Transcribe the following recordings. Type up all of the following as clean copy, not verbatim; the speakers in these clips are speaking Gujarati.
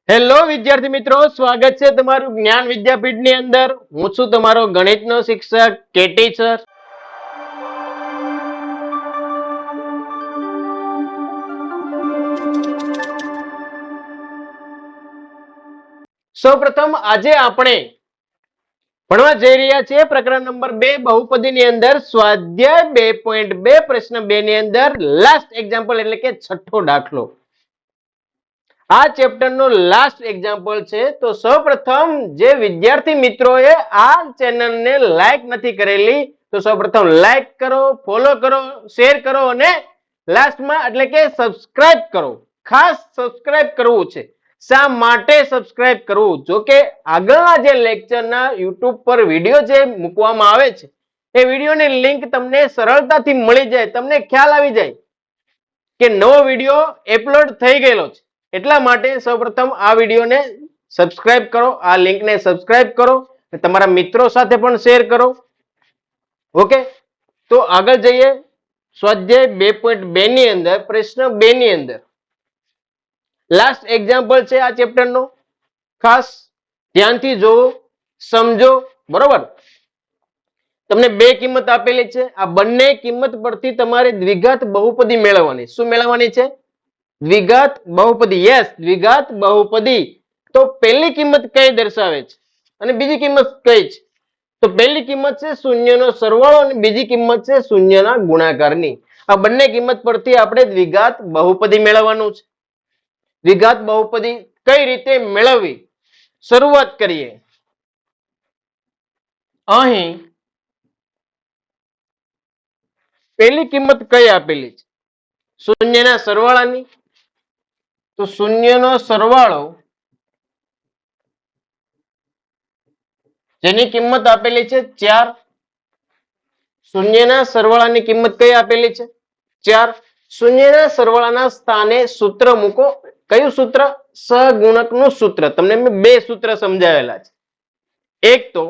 હેલો વિદ્યાર્થી મિત્રો, સ્વાગત છે તમારું જ્ઞાન વિદ્યાપીઠની અંદર. હું છું તમારો ગણિતનો શિક્ષક કેટી સર. સૌપ્રથમ આજે આપણે ભણવા જઈ રહ્યા છીએ પ્રકરણ નંબર 2 બહુપદીની અંદર સ્વાધ્યાય 2.2 પ્રશ્ન 2 ની અંદર લાસ્ટ એક્ઝામ્પલ એટલે કે છઠ્ઠો દાખલો. આ ચેપ્ટર નો લાસ્ટ એક્ઝામ્પલ છે. તો સૌપ્રથમ જે વિદ્યાર્થી મિત્રોએ આ ચેનલ ને લાઈક નથી કરેલી તો સૌપ્રથમ લાઈક કરો, ફોલો કરો, શેર કરો અને લાસ્ટમાં એટલે કે સબસ્ક્રાઇબ કરો. ખાસ સબસ્ક્રાઇબ કરવું છે. શા માટે સબસ્ક્રાઇબ કરવું? જો કે આગળના જે લેક્ચરના YouTube પર વિડિયો જે મૂકવામાં આવે છે એ વિડિયોની લિંક તમને સરળતાથી મળી જાય, તમને ખ્યાલ આવી જાય કે નવો વિડિયો અપલોડ થઈ ગયેલો છે. એટલા માટે સૌપ્રથમ આ વિડીયોને સબસ્ક્રાઇબ કરો, આ લિંકને સબસ્ક્રાઇબ કરો, તમારા મિત્રો સાથે પણ શેર કરો. ઓકે, તો આગળ જઈએ. સ્વાધ્યાય 2.2 ની અંદર પ્રશ્ન 2 ની અંદર લાસ્ટ એક્ઝામ્પલ છે આ ચેપ્ટરનો. ખાસ ધ્યાનથી જોવો, સમજો. બરોબર, તમને બે કિંમત આપેલી છે. આ બંને કિંમત પરથી તમારે દ્વિઘાત બહુપદી મેળવવાની. શું મેળવવાની છે? દ્વિઘાત બહુપદી. યસ, દ્વિઘાત બહુપદી. તો પહેલી કિંમત કઈ દર્શાવે છે અને બીજી કિંમત કઈ છે? તો પહેલી કિંમત છે શૂન્યનો સરવાળો અને બીજી કિંમત છે શૂન્યના ગુણાકારની. આ બંને કિંમત પરથી આપણે દ્વિઘાત બહુપદી મેળવવાનું છે. દ્વિઘાત બહુપદી કઈ રીતે મેળવવી? શરૂઆત કરીએ. અહીં પહેલી કિંમત કઈ આપેલી છે? શૂન્યના સરવાળાની. તો શૂન્યનો સરવાળો જેની કિંમત આપેલી છે 4. શૂન્યના સરવાળાની કિંમત કઈ આપેલી છે? 4. શૂન્યના સરવાળાના સ્થાને સૂત્ર મૂકો. કયું સૂત્ર? સહગુણકનું સૂત્ર. તમને મેં બે સૂત્ર સમજાવેલા છે. એક તો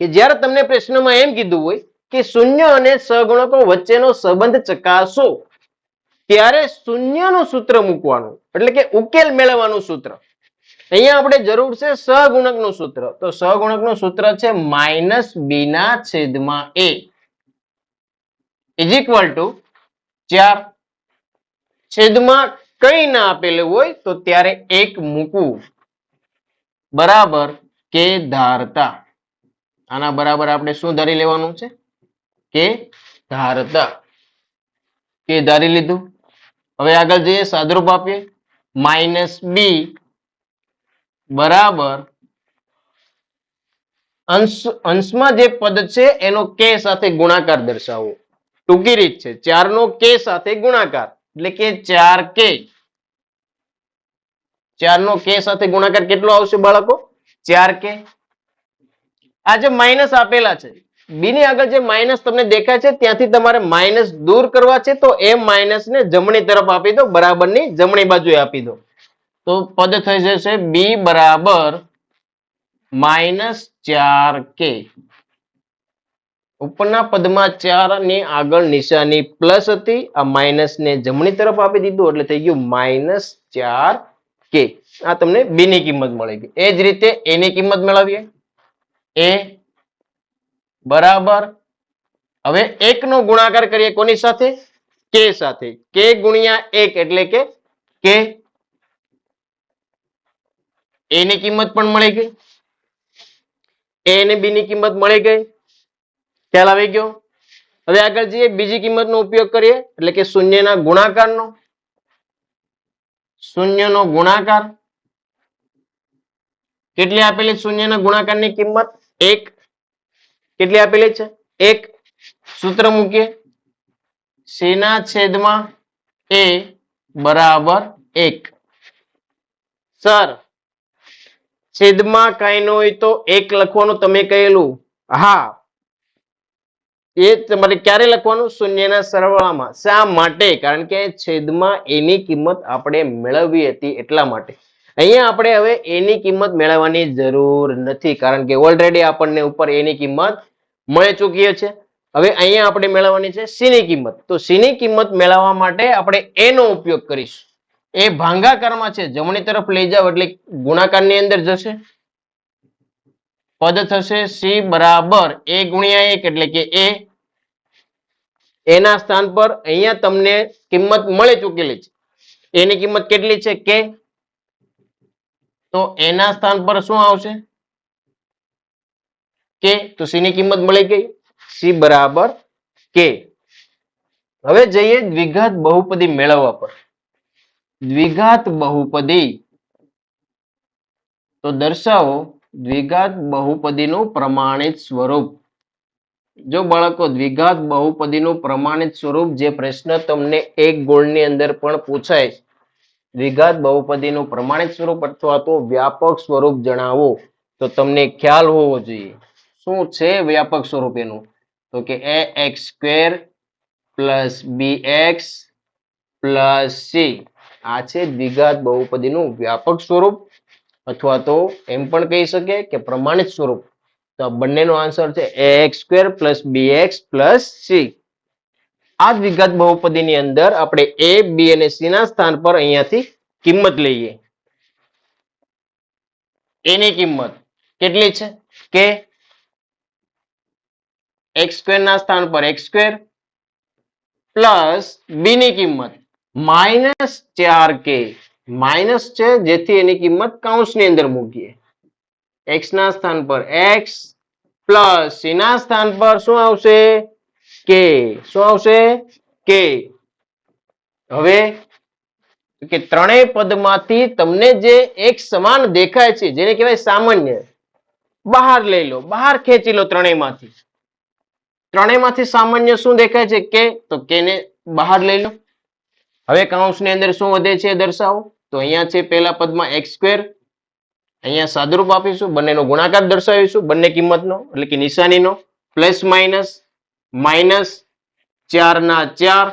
કે જ્યારે તમને પ્રશ્નમાં એમ કીધું હોય કે શૂન્ય અને સહગુણકો વચ્ચેનો સંબંધ ચકાસો ત્યારે શૂન્યનું સૂત્ર મૂકવાનું એટલે કે ઉકેલ મેળવવાનું સૂત્ર. અહીંયા આપણે જરૂર છે સહગુણકનું સૂત્ર. તો સહગુણકનું સૂત્ર છે -b/a ઇઝ ઇક્વલ ટુ 4. છેદમાં કઈ ના આપેલું હોય તો ત્યારે 1 મૂકવું બરાબર કે ધારતા. આના બરાબર આપણે શું ધારી લેવાનું છે? કે ધારતા. કે ધારી લીધું. હવે આગળ જઈએ, સાદરૂપ આપીએ. -b બરાબર અંશમાં જે પદ છે એનો k સાથે ગુણાકાર દર્શાવવો. ટૂંકી રીત છે 4 નો k સાથે ગુણાકાર એટલે કે 4k. 4 નો k સાથે ગુણાકાર કેટલો આવશે બાળકો? 4k. આ જે માઇનસ આપેલા છે, બી ની આગળ જે માઇનસ તમને દેખાય છે ત્યાંથી તમારે માઇનસ દૂર કરવા છે. તો એ માઇનસ ને જમણી તરફ આપી દો, બરાબરની જમણી બાજુએ આપી દો. તો પદ થઈ જશે b બરાબર -4k. ઉપરના પદમાં 4 ની આગળ નિશાની પ્લસ હતી, આ માઇનસ ને જમણી તરફ આપી દીધું એટલે થઈ ગયું -4k. આ તમને b ની કિંમત મળી ગઈ. એ જ રીતે a ની કિંમત મેળવીએ. a બરાબર, હવે 1 નો ગુણાકાર કરીએ કોની સાથે? k સાથે. k ગુણ્યા 1 એટલે કે k. a ની કિંમત પણ મળી ગઈ. a અને b ની કિંમત મળી ગઈ. ખ્યાલ આવી ગયો? હવે આગળ જઈએ, બીજી કિંમતનો ઉપયોગ કરીએ એટલે કે શૂન્યના ગુણાકારનો. શૂન્યનો ગુણાકાર કેટલી આપેલી? શૂન્યના ગુણાકારની કિંમત 1. કેટલી આપેલી છે? 1. સૂત્ર મૂકીએ. c ના છેદમાં a બરાબર 1. સર, છેદમાં કઈ ન હોય તો 1 લખવાનું તમે કહેલું. હા, એ તમારે ક્યારે લખવાનું? શૂન્યના સરવાળામાં. શા માટે? કારણ કે છેદમાં a ની કિંમત આપણે મેળવવી હતી એટલા માટે. અહીંયા આપણે હવે a ની કિંમત મેળવવાની જરૂર નથી કારણ કે ઓલરેડી આપણને ઉપર a ની કિંમત મળી ચૂકી છે. હવે અહીંયા આપણે મેળવવાની છે c ની કિંમત. તો c ની કિંમત મેળવવા માટે આપણે a નો ઉપયોગ કરીશું. એ ભાંગાકારમાં છે, જમણી તરફ લઈ જાવ એટલે ગુણાકારની અંદર જશે, પદ થશે સી બરાબર a ગુણ્યા 1 એટલે કે a. એના સ્થાન પર અહીંયા તમને કિંમત મળી ચૂકેલી છે. એની કિંમત કેટલી છે કે, તો એના સ્થાન પર શું આવશે કે, તો સી ની કિંમત મળી ગઈ, સી બરાબર કે. હવે જઈએ દ્વિઘાત બહુપદી મેળવવા પર. દ્વિઘાત બહુપદી, તો દર્શાવો દ્વિઘાત બહુપદીનું પ્રમાણિત સ્વરૂપ. જો બાળકો દ્વિઘાત બહુપદીનું પ્રમાણિત સ્વરૂપ, જે પ્રશ્ન તમને એક ગોળની અંદર પણ પૂછાય, દ્વિઘાત બહુપદીનું પ્રમાણિત સ્વરૂપ અથવા તો વ્યાપક સ્વરૂપ જણાવો, તો તમને ખ્યાલ હોવો જોઈએ શું છે વ્યાપક સ્વરૂપ એનું, તો કે ax² plus bx plus c. આ છે દ્વિઘાત બહુપદીનું વ્યાપક સ્વરૂપ, અથવા તો એમ પણ કહી શકે કે પ્રમાણિત સ્વરૂપ. તો બંનેનો આન્સર છે ax² plus bx plus c. આ દ્વિઘાત બહુપદીની અંદર આપણે a, b અને c ના સ્થાન પર અહીંયાથી કિંમત લઈએ. a ની કિંમત કેટલી છે કે x² ના સ્થાન પર x² પ્લસ b ની કિંમત -4k. માઇનસ છે જેથી એની કિંમત કૌંસની અંદર મૂકીએ. x ના સ્થાન પર x પ્લસ c ના સ્થાન પર શું આવશે k. શું આવશે k. હવે કે ત્રણેય પદમાંથી તમને જે એક સમાન દેખાય છે, જેને કહેવાય સામાન્ય, બહાર લઈ લો, બહાર ખેંચી લો. ત્રણેયમાંથી સામાન્ય શું દેખાય છે કે, તો કે ને બહાર લઈ લો. હવે કૌંસની અંદર શું વધે છે દર્શાવો, તો અહીંયા છે પહેલા પદમાં x², અહીંયા સાદુરૂપ આપીશું, બંનેનો ગુણાકાર દર્શાવીશું, બંને કિંમતનો એટલે કે નિશાનીનો, પ્લસ માઇનસ, -4 ના 4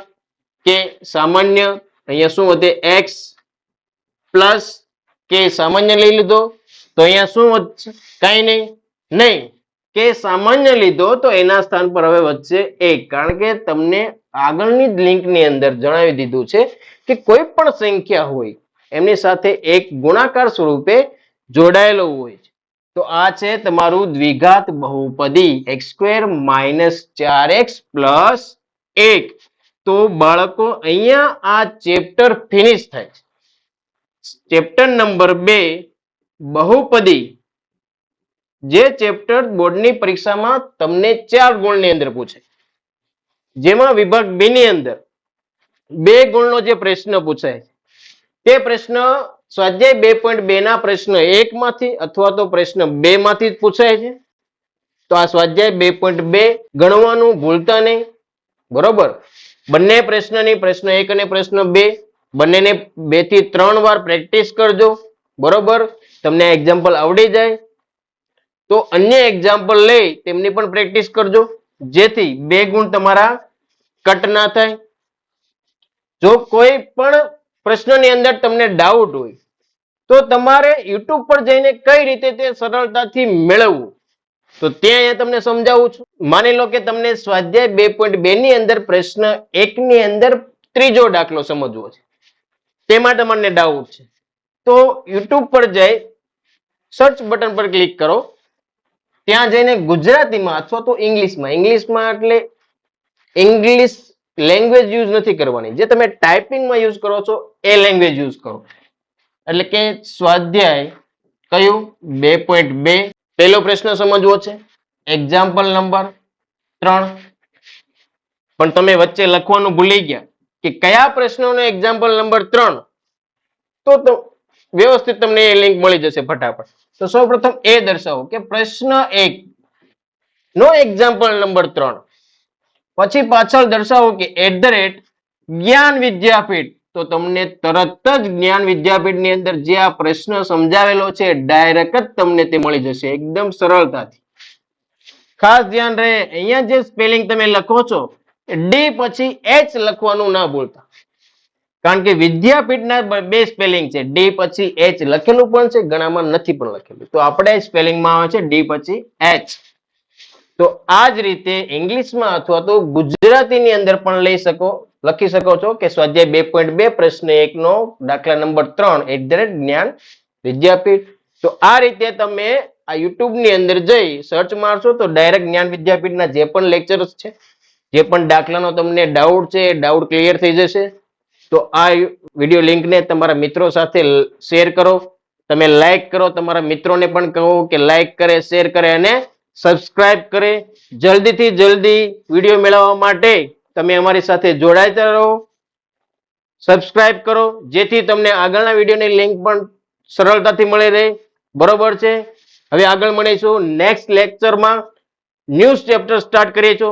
કે સામાન્ય, અહીંયા શું વધે x પ્લસ કે સામાન્ય લઈ લીધો, તો અહીંયા શું વધશે, કઈ નહીં, કે સામાન્ય લીધો તો એના સ્થાન પર હવે વધશે 1. કારણ કે તમને આગળની જ લિંકની અંદર જણાવી દીધું છે કે કોઈ પણ સંખ્યા હોય એમની સાથે એક ગુણાકાર સ્વરૂપે જોડાયેલો હોય છે. તો આ છે તમારું દ્વિઘાત બહુપદી x² - 4x પ્લસ 1. તો બાળકો અહીંયા આ ચેપ્ટર ફિનિશ થાય છે. ચેપ્ટર નંબર 2 બહુપદી, જે ચેપ્ટર બોર્ડની પરીક્ષામાં તમને 4 ગુણની અંદર પૂછે, જેમાં વિભાગ 2 ની અંદર 2 ગુણનો જે પ્રશ્ન પૂછાય તે પ્રશ્ન સ્વાધ્યાય 2.2 ના પ્રશ્ન 1 માંથી અથવા તો પ્રશ્ન 2 માંથી જ પૂછાય છે. તો આ સ્વાધ્યાય 2.2 ગણવાનું ભૂલતા નહીં, બરોબર. બંને પ્રશ્નની પ્રશ્ન 1 અને પ્રશ્ન 2 બંનેને 2 થી 3 વાર પ્રેક્ટિસ કરજો, બરોબર. તમને એક્ઝામ્પલ આવડી જાય તો અન્ય એક્ઝામ્પલ લઈ તેમની પણ પ્રેક્ટિસ કરજો, જેથી 2 ગુણ તમારા કટ ના થાય. જો કોઈ પણ પ્રશ્નની અંદર તમને ડાઉટ હોય તો તમારે YouTube પર જઈને કઈ રીતે તે સરળતાથી મેળવવું, તો ત્યાં અહીંયા તમને સમજાવું છું. માની લો કે તમને સ્વાધ્યાય 2.2 ની અંદર પ્રશ્ન 1 ની અંદર ત્રીજો દાખલો સમજવો છે, તેમાં તમને ડાઉટ છે, તો YouTube પર જઈ સર્ચ બટન પર ક્લિક કરો. ત્યાં જઈને ગુજરાતીમાં અથવા તો ઇંગ્લિશમાં એટલે ઇંગ્લિશ લેંગ્વેજ યુઝ નથી કરવાની, જે તમે ટાઈપિંગમાં યુઝ કરો છો એ લેંગ્વેજ યુઝ કરો. એટલે કે સ્વાધ્યાય કયું 2.2 પહેલો પ્રશ્ન સમજવો છે, એક્ઝામ્પલ નંબર 3. પણ તમે વચ્ચે લખવાનું ભૂલી ગયા કે કયા પ્રશ્નોનો એક્ઝામ્પલ નંબર 3, તો વ્યવસ્થિત તમને એ લિંક મળી જશે ફટાફટ. તો સૌપ્રથમ એ દર્શાવો કે પ્રશ્ન 1 નો એક્ઝામ્પલ નંબર 3, પછી પાછળ દર્શાવો કે @જ્ઞાન વિદ્યાપીઠ. તો તમને તરત જ જ્ઞાન વિદ્યાપીઠની અંદર જે આ પ્રશ્ન સમજાવેલો છે ડાયરેક્ટ જ તમને તે મળી જશે એકદમ સરળતાથી. ખાસ ધ્યાન રહે, અહીંયા જે સ્પેલિંગ તમે લખો છો ડી પછી એચ લખવાનું ના ભૂલતા, કારણ કે વિદ્યાપીઠના 2 સ્પેલિંગ છે, ડી પછી એચ લખેલું પણ છે, ઘણામાં નથી પણ લખેલું. તો આપણે સ્પેલિંગમાં આવે છે ડી પછી એચ. તો આ જ રીતે ઇંગ્લિશમાં અથવા તો ગુજરાતીની અંદર પણ લઈ શકો લખી શકો છો કે સ્વાધ્યાય 2.2 પ્રશ્ન 1 નો દાખલા નંબર 3 જ્ઞાન વિદ્યાપીઠ. તો આ રીતે તમે આ યુટ્યુબ ની અંદર જઈ સર્ચ મારશો તો ડાયરેક્ટ જ્ઞાન વિદ્યાપીઠના જે પણ લેક્ચર્સ છે, જે પણ દાખલાનો તમને ડાઉટ છે, ડાઉટ ક્લિયર થઈ જશે. તો આ વિડીયો લિંકને તમારા મિત્રો સાથે શેર કરો, તમે લાઈક કરો, તમારા મિત્રોને પણ કહો કે લાઈક કરે, શેર કરે અને સબસ્ક્રાઇબ કરે. જલ્દીથી જલ્દી વિડીયો મેળવવા માટે તમે અમારી સાથે જોડાતા રહો, સબસ્ક્રાઇબ કરો, જેથી તમને આગળના વિડીયોની લિંક પણ સરળતાથી મળી રહે. બરોબર છે. હવે આગળ મળીશું નેક્સ્ટ લેક્ચરમાં, ન્યૂ ચેપ્ટર સ્ટાર્ટ કરીએ છીએ.